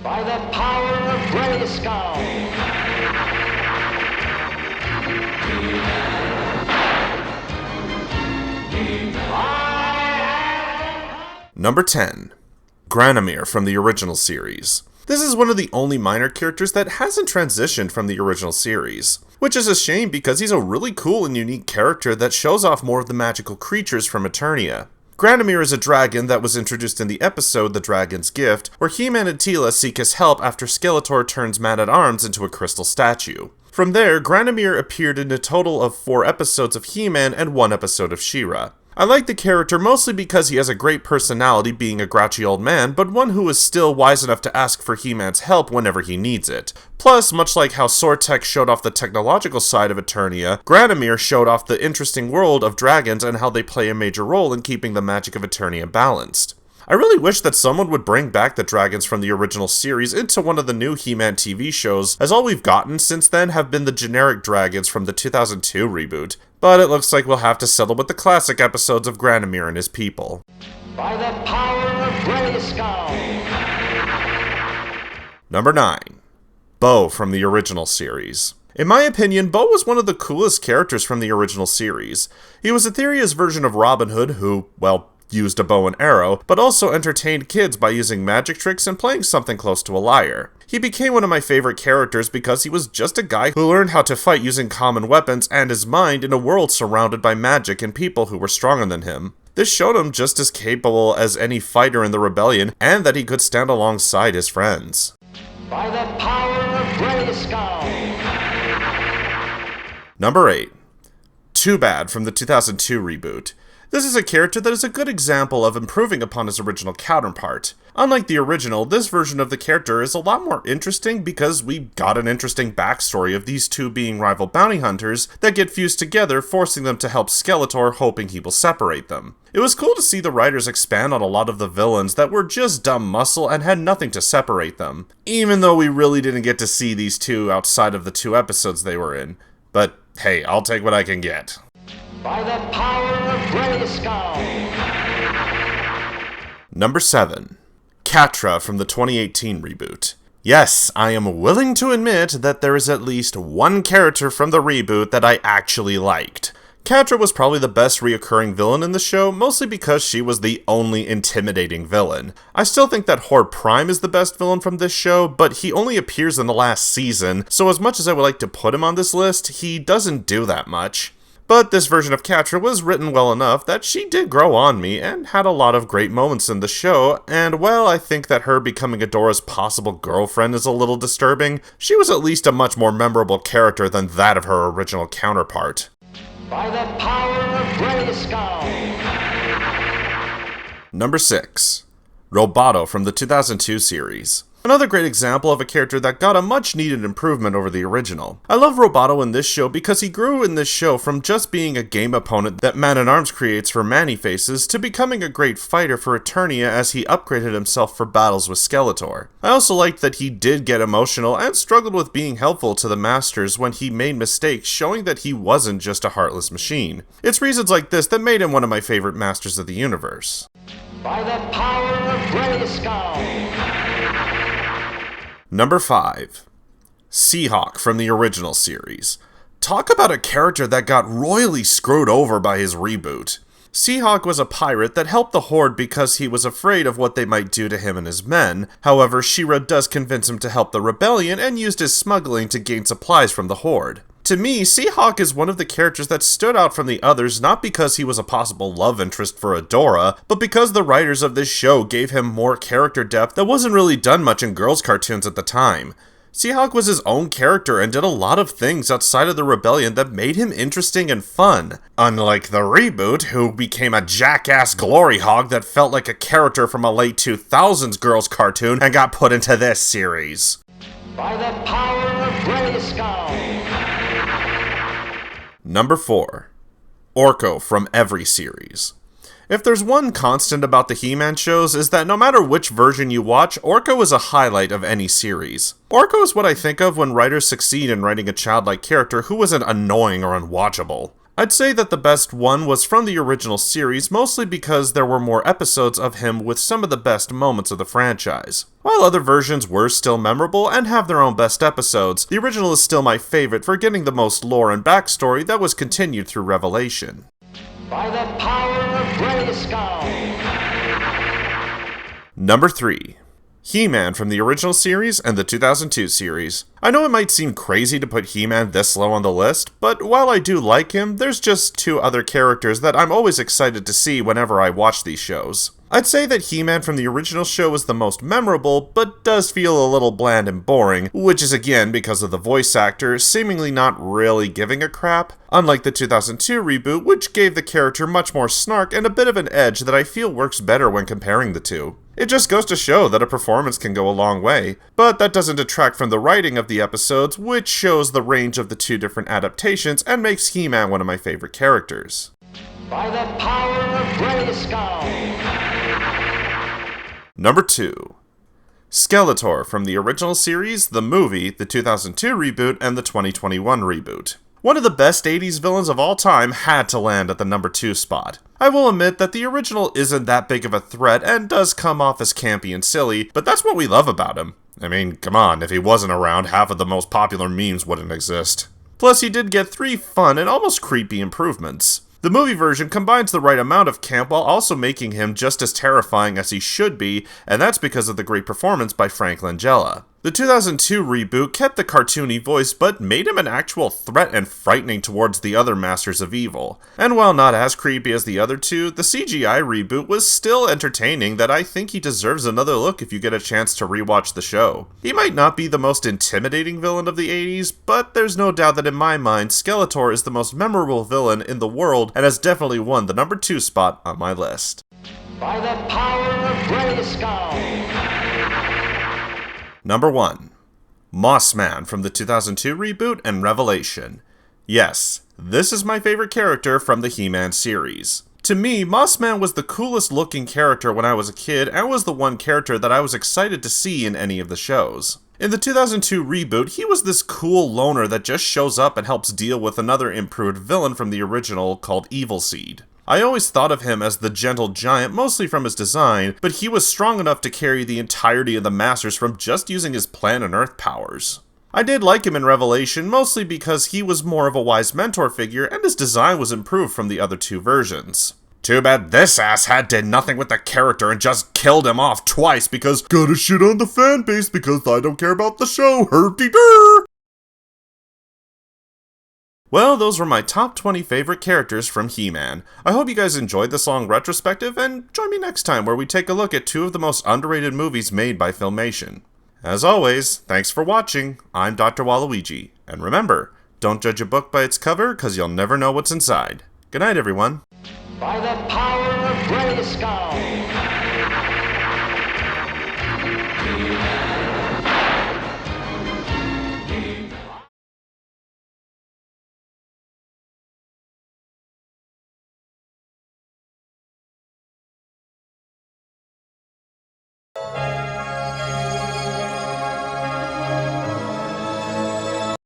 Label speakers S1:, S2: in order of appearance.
S1: By the power of Grayskull!
S2: Number 10. Gran Amir from the original series. This is one of the only minor characters that hasn't transitioned from the original series, which is a shame because he's a really cool and unique character that shows off more of the magical creatures from Eternia. Gran Amir is a dragon that was introduced in the episode The Dragon's Gift, where He-Man and Teela seek his help after Skeletor turns Man-at-Arms into a crystal statue. From there, Gran Amir appeared in a total of 4 episodes of He-Man and 1 episode of She-Ra. I like the character mostly because he has a great personality being a grouchy old man, but one who is still wise enough to ask for He-Man's help whenever he needs it. Plus, much like how Sortek showed off the technological side of Eternia, Gran Amir showed off the interesting world of dragons and how they play a major role in keeping the magic of Eternia balanced. I really wish that someone would bring back the dragons from the original series into one of the new He-Man TV shows, as all we've gotten since then have been the generic dragons from the 2002 reboot. But it looks like we'll have to settle with the classic episodes of Gran Amir and his people.
S1: By the power of Grayskull!
S2: Number 9. Bo from the original series. In my opinion, Bo was one of the coolest characters from the original series. He was Etheria's version of Robin Hood who, well, used a bow and arrow, but also entertained kids by using magic tricks and playing something close to a liar. He became one of my favorite characters because he was just a guy who learned how to fight using common weapons and his mind in a world surrounded by magic and people who were stronger than him. This showed him just as capable as any fighter in the rebellion, and that he could stand alongside his friends.
S1: By the power of Grayskull!
S2: Number 8. Too Bad from the 2002 reboot. This is a character that is a good example of improving upon his original counterpart. Unlike the original, this version of the character is a lot more interesting because we got an interesting backstory of these two being rival bounty hunters that get fused together, forcing them to help Skeletor, hoping he will separate them. It was cool to see the writers expand on a lot of the villains that were just dumb muscle and had nothing to separate them, even though we really didn't get to see these two outside of the 2 episodes they were in. But hey, I'll take what I can get.
S1: By the power of Grayskull!
S2: Number 7. Katra from the 2018 reboot. Yes, I am willing to admit that there is at least one character from the reboot that I actually liked. Katra was probably the best reoccurring villain in the show, mostly because she was the only intimidating villain. I still think that Horde Prime is the best villain from this show, but he only appears in the last season, so as much as I would like to put him on this list, he doesn't do that much. But this version of Katra was written well enough that she did grow on me and had a lot of great moments in the show, and while I think that her becoming Adora's possible girlfriend is a little disturbing, she was at least a much more memorable character than that of her original counterpart.
S1: By the power of Grayskull!
S2: Number 6. Robato from the 2002 series. Another great example of a character that got a much needed improvement over the original. I love Robato in this show because he grew in this show from just being a game opponent that Man-at-Arms creates for Manny-Faces to becoming a great fighter for Eternia as he upgraded himself for battles with Skeletor. I also liked that he did get emotional and struggled with being helpful to the Masters when he made mistakes, showing that he wasn't just a heartless machine. It's reasons like this that made him one of my favorite Masters of the Universe.
S1: By the power of Grayskull!
S2: Number 5. Seahawk from the original series. Talk about a character that got royally screwed over by his reboot. Seahawk was a pirate that helped the Horde because he was afraid of what they might do to him and his men. However, She-Ra does convince him to help the rebellion and used his smuggling to gain supplies from the Horde. To me, Seahawk is one of the characters that stood out from the others not because he was a possible love interest for Adora, but because the writers of this show gave him more character depth that wasn't really done much in girls' cartoons at the time. Seahawk was his own character and did a lot of things outside of the rebellion that made him interesting and fun. Unlike the reboot, who became a jackass glory hog that felt like a character from a late 2000s girls' cartoon and got put into this series.
S1: By the power of Grayskull!
S2: Number 4. Orco from every series. If there's one constant about the He-Man shows is that no matter which version you watch, Orco is a highlight of any series. Orco is what I think of when writers succeed in writing a childlike character who isn't annoying or unwatchable. I'd say that the best one was from the original series, mostly because there were more episodes of him with some of the best moments of the franchise. While other versions were still memorable and have their own best episodes, the original is still my favorite for getting the most lore and backstory that was continued through Revelation.
S1: By the power of Grayskull.
S2: Number 3. He-Man from the original series and the 2002 series. I know it might seem crazy to put He-Man this low on the list, but while I do like him, there's just two other characters that I'm always excited to see whenever I watch these shows. I'd say that He-Man from the original show is the most memorable, but does feel a little bland and boring, which is again because of the voice actor seemingly not really giving a crap, unlike the 2002 reboot, which gave the character much more snark and a bit of an edge that I feel works better when comparing the two. It just goes to show that a performance can go a long way, but that doesn't detract from the writing of the episodes, which shows the range of the two different adaptations and makes He-Man one of my favorite characters.
S1: By the power of Grayskull.
S2: Number 2. Skeletor from the original series, the movie, the 2002 reboot, and the 2021 reboot. One of the best 80s villains of all time had to land at the number 2 spot. I will admit that the original isn't that big of a threat and does come off as campy and silly, but that's what we love about him. I mean, come on, if he wasn't around, half of the most popular memes wouldn't exist. Plus, he did get 3 fun and almost creepy improvements. The movie version combines the right amount of camp while also making him just as terrifying as he should be, and that's because of the great performance by Frank Langella. The 2002 reboot kept the cartoony voice but made him an actual threat and frightening towards the other Masters of Evil. And while not as creepy as the other two, the CGI reboot was still entertaining that I think he deserves another look if you get a chance to rewatch the show. He might not be the most intimidating villain of the 80s, but there's no doubt that in my mind, Skeletor is the most memorable villain in the world and has definitely won the number 2 spot on my list.
S1: By the power of Grayskull.
S2: Number 1. Mossman from the 2002 reboot and Revelation. Yes, this is my favorite character from the He-Man series. To me, Mossman was the coolest looking character when I was a kid and was the one character that I was excited to see in any of the shows. In the 2002 reboot, he was this cool loner that just shows up and helps deal with another improved villain from the original called Evil Seed. I always thought of him as the gentle giant, mostly from his design, but he was strong enough to carry the entirety of the Masters from just using his Planet Earth powers. I did like him in Revelation, mostly because he was more of a wise mentor figure and his design was improved from the other two versions. Too bad this asshat did nothing with the character and just killed him off twice because gotta shit on the fan base because I don't care about the show, herp-de-dur! Well, those were my top 20 favorite characters from He-Man. I hope you guys enjoyed this long retrospective, and join me next time where we take a look at two of the most underrated movies made by Filmation. As always, thanks for watching, I'm Dr. Waluigi, and remember, don't judge a book by its cover, cause you'll never know what's inside. Good night, everyone.
S1: By the power of Grayskull.